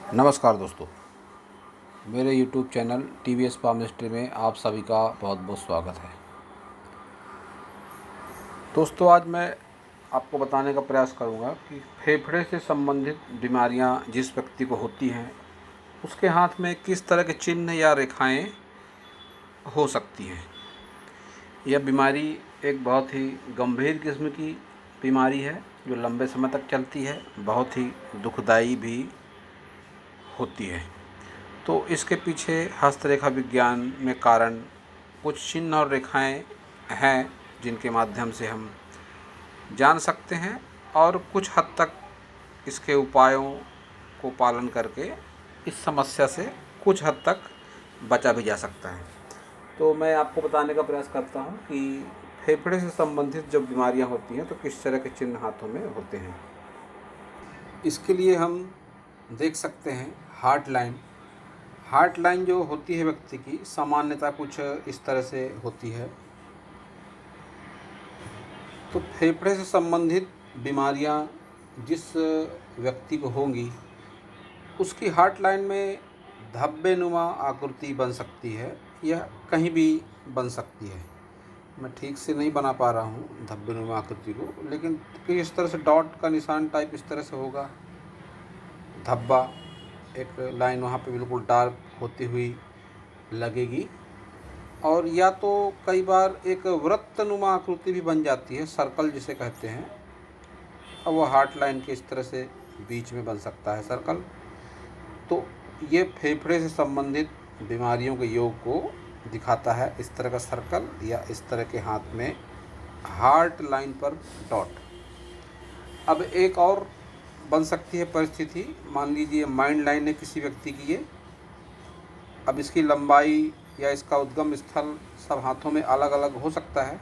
नमस्कार दोस्तों, मेरे YouTube चैनल TVS पामिस्ट्री में आप सभी का बहुत बहुत स्वागत है। दोस्तों, आज मैं आपको बताने का प्रयास करूंगा कि फेफड़े से संबंधित बीमारियां जिस व्यक्ति को होती हैं उसके हाथ में किस तरह के चिन्ह या रेखाएं हो सकती हैं। यह बीमारी एक बहुत ही गंभीर किस्म की बीमारी है जो लंबे समय तक चलती है, बहुत ही दुखदाई भी होती है। तो इसके पीछे हस्तरेखा विज्ञान में कारण कुछ चिन्ह और रेखाएं हैं जिनके माध्यम से हम जान सकते हैं और कुछ हद तक इसके उपायों को पालन करके इस समस्या से कुछ हद तक बचा भी जा सकता है। तो मैं आपको बताने का प्रयास करता हूं कि फेफड़े से संबंधित जब बीमारियां होती हैं तो किस तरह के चिन्ह हाथों में होते हैं। इसके लिए हम देख सकते हैं हार्ट लाइन जो होती है व्यक्ति की सामान्यतः कुछ इस तरह से होती है। तो फेफड़े से संबंधित बीमारियां जिस व्यक्ति को होंगी उसकी हार्ट लाइन में धब्बे नुमा आकृति बन सकती है या कहीं भी बन सकती है। मैं ठीक से नहीं बना पा रहा हूँ धब्बे नुमा आकृति को, लेकिन इस तरह से डॉट का निशान टाइप इस तरह से होगा। धब्बा एक लाइन वहाँ पे बिल्कुल डार्क होती हुई लगेगी, और या तो कई बार एक वृत्तनुमा आकृति भी बन जाती है, सर्कल जिसे कहते हैं। अब वो हार्ट लाइन के इस तरह से बीच में बन सकता है सर्कल। तो ये फेफड़े से संबंधित बीमारियों के योग को दिखाता है, इस तरह का सर्कल या इस तरह के हाथ में हार्ट लाइन पर डॉट। अब एक और बन सकती है परिस्थिति, मान लीजिए माइंड लाइन है किसी व्यक्ति की ये। अब इसकी लंबाई या इसका उद्गम स्थल सब हाथों में अलग अलग हो सकता है,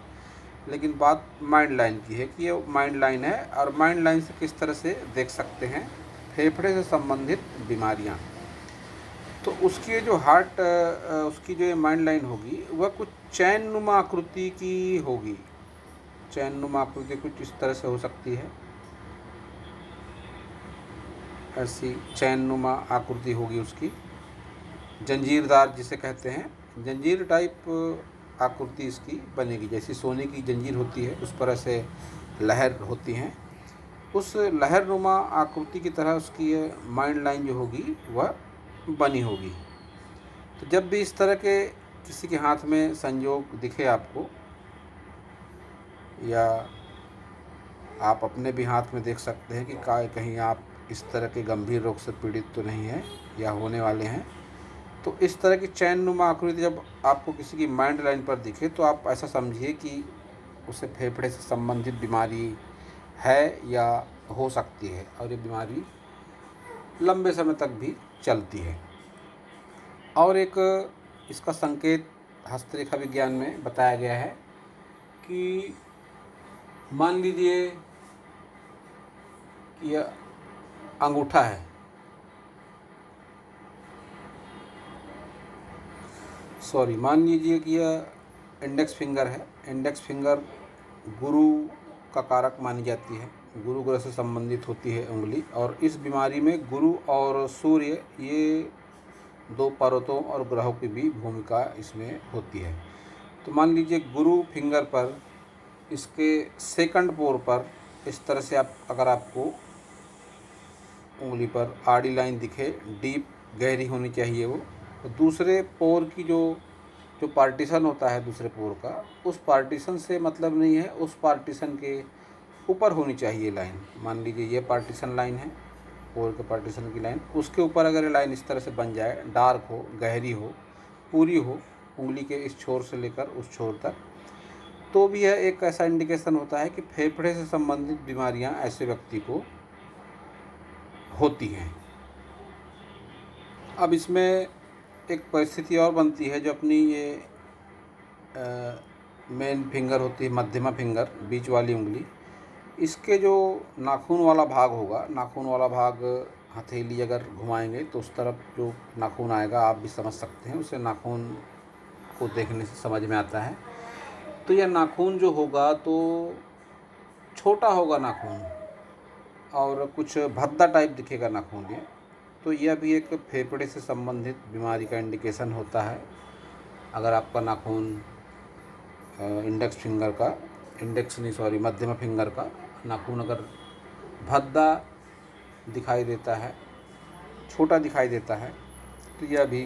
लेकिन बात माइंड लाइन की है कि ये माइंड लाइन है। और माइंड लाइन से किस तरह से देख सकते हैं फेफड़े से संबंधित बीमारियां। तो उसकी जो उसकी जो ये माइंड लाइन होगी वह कुछ चैन नुमा आकृति की होगी। चैन नुमा आकृति कुछ इस तरह से हो सकती है, ऐसी चैन नुमा आकृति होगी उसकी, जंजीरदार जिसे कहते हैं, जंजीर टाइप आकृति इसकी बनेगी। जैसी सोने की जंजीर होती है उस पर ऐसे लहर होती हैं, उस लहर नुमा आकृति की तरह उसकी ये माइंड लाइन जो होगी वह बनी होगी। तो जब भी इस तरह के किसी के हाथ में संयोग दिखे आपको, या आप अपने भी हाथ में देख सकते हैं कि कहीं आप इस तरह के गंभीर रोग से पीड़ित तो नहीं हैं या होने वाले हैं, तो इस तरह की चैन नुमा आकृति जब आपको किसी की माइंड लाइन पर दिखे तो आप ऐसा समझिए कि उसे फेफड़े से संबंधित बीमारी है या हो सकती है, और ये बीमारी लंबे समय तक भी चलती है। और एक इसका संकेत हस्तरेखा विज्ञान में बताया गया है कि मान लीजिए कि यह अंगूठा है, मान लीजिए कि यह इंडेक्स फिंगर है। इंडेक्स फिंगर गुरु का कारक मानी जाती है, गुरु ग्रह से संबंधित होती है उंगली, और इस बीमारी में गुरु और सूर्य ये दो पर्वतों और ग्रहों की भी भूमिका इसमें होती है। तो मान लीजिए गुरु फिंगर पर इसके सेकंड पोर पर इस तरह से अगर आपको उंगली पर आड़ी लाइन दिखे, डीप गहरी होनी चाहिए वो, तो दूसरे पोर की जो पार्टीशन होता है दूसरे पोर का, उस पार्टीशन से मतलब नहीं है, उस पार्टीशन के ऊपर होनी चाहिए लाइन। मान लीजिए ये पार्टीशन लाइन है, पोर के पार्टीशन की लाइन, उसके ऊपर अगर ये लाइन इस तरह से बन जाए, डार्क हो, गहरी हो, पूरी हो, उंगली के इस छोर से लेकर उस छोर तक, तो भी यह एक ऐसा इंडिकेशन होता है कि फेफड़े से संबंधित बीमारियां ऐसे व्यक्ति को होती हैं। अब इसमें एक परिस्थिति और बनती है, जो अपनी ये मेन फिंगर होती है, मध्यमा फिंगर, बीच वाली उंगली, इसके जो नाखून वाला भाग होगा, नाखून वाला भाग हथेली अगर घुमाएंगे तो उस तरफ जो नाखून आएगा आप भी समझ सकते हैं, उसे नाखून को देखने से समझ में आता है। तो यह नाखून जो होगा तो छोटा होगा नाखून, और कुछ भद्दा टाइप दिखेगा नाखून ये, तो यह भी एक फेफड़े से संबंधित बीमारी का इंडिकेशन होता है। अगर आपका नाखून मध्यमा फिंगर का नाखून अगर भद्दा दिखाई देता है, छोटा दिखाई देता है, तो यह भी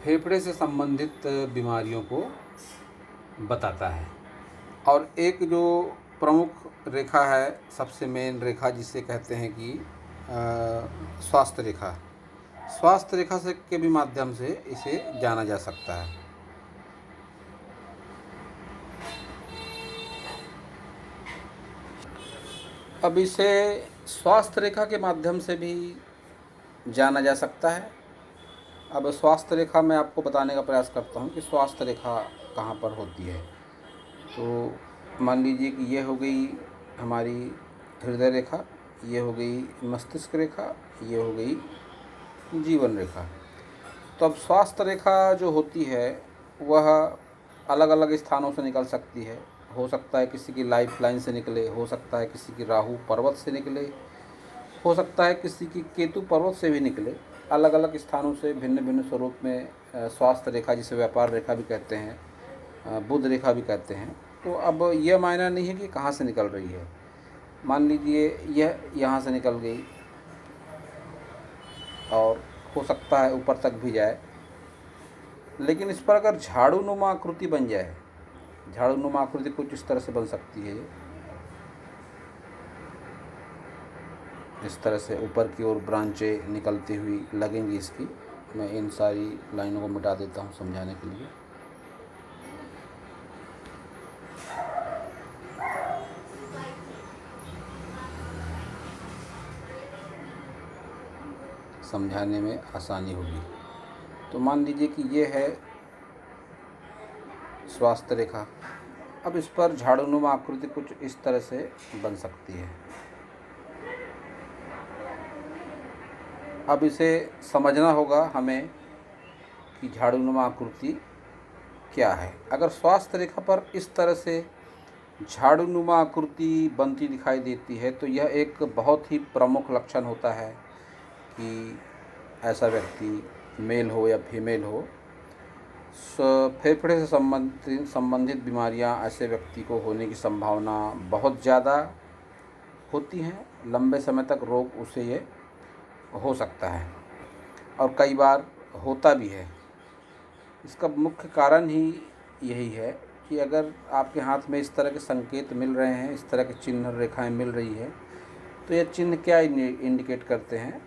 फेफड़े से संबंधित बीमारियों को बताता है। और एक जो प्रमुख रेखा है, सबसे मेन रेखा जिसे कहते हैं कि स्वास्थ्य रेखा, स्वास्थ्य रेखा से के भी माध्यम से इसे जाना जा सकता है। अब इसे स्वास्थ्य रेखा के माध्यम से भी जाना जा सकता है। अब स्वास्थ्य रेखा मैं आपको बताने का प्रयास करता हूँ कि स्वास्थ्य रेखा कहाँ पर होती है। तो मान लीजिए कि ये हो गई हमारी हृदय रेखा, ये हो गई मस्तिष्क रेखा, ये हो गई जीवन रेखा। तो अब स्वास्थ्य रेखा जो होती है वह अलग अलग स्थानों से निकल सकती है। हो सकता है किसी की लाइफ लाइन से निकले, हो सकता है किसी की राहु पर्वत से निकले, हो सकता है किसी की केतु पर्वत से भी निकले। अलग अलग स्थानों से भिन्न भिन्न स्वरूप में स्वास्थ्य रेखा, जिसे व्यापार रेखा भी कहते हैं, बुध रेखा भी कहते हैं। तो अब यह मायना नहीं है कि कहाँ से निकल रही है। मान लीजिए यह यहाँ से निकल गई और हो सकता है ऊपर तक भी जाए, लेकिन इस पर अगर झाड़ूनुमा आकृति बन जाए, झाड़ूनुमा आकृति कुछ इस तरह से बन सकती है, इस तरह से ऊपर की ओर ब्रांचें निकलती हुई लगेंगी इसकी। मैं इन सारी लाइनों को मिटा देता हूँ समझाने के लिए। समझाने में आसानी होगी। तो मान लीजिए कि ये है स्वास्थ्य रेखा। अब इस पर झाड़ूनुमा आकृति कुछ इस तरह से बन सकती है। अब इसे समझना होगा हमें कि झाड़ूनुमा आकृति क्या है। अगर स्वास्थ्य रेखा पर इस तरह से झाड़ूनुमा आकृति बनती दिखाई देती है तो यह एक बहुत ही प्रमुख लक्षण होता है कि ऐसा व्यक्ति मेल हो या फीमेल हो, फेफड़े से संबंधित बीमारियां ऐसे व्यक्ति को होने की संभावना बहुत ज़्यादा होती हैं। लंबे समय तक रोग उसे ये हो सकता है और कई बार होता भी है। इसका मुख्य कारण ही यही है कि अगर आपके हाथ में इस तरह के संकेत मिल रहे हैं, इस तरह के चिन्ह रेखाएं मिल रही है, तो यह चिन्ह क्या इंडिकेट करते हैं।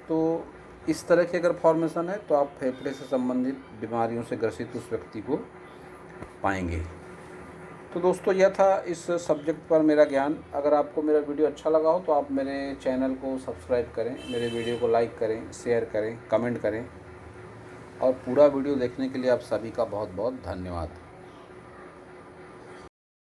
तो इस तरह की अगर फॉर्मेशन है तो आप फेफड़े से संबंधित बीमारियों से ग्रसित उस व्यक्ति को पाएंगे। तो दोस्तों, यह था इस सब्जेक्ट पर मेरा ज्ञान। अगर आपको मेरा वीडियो अच्छा लगा हो तो आप मेरे चैनल को सब्सक्राइब करें, मेरे वीडियो को लाइक करें, शेयर करें, कमेंट करें। और पूरा वीडियो देखने के लिए आप सभी का बहुत बहुत धन्यवाद।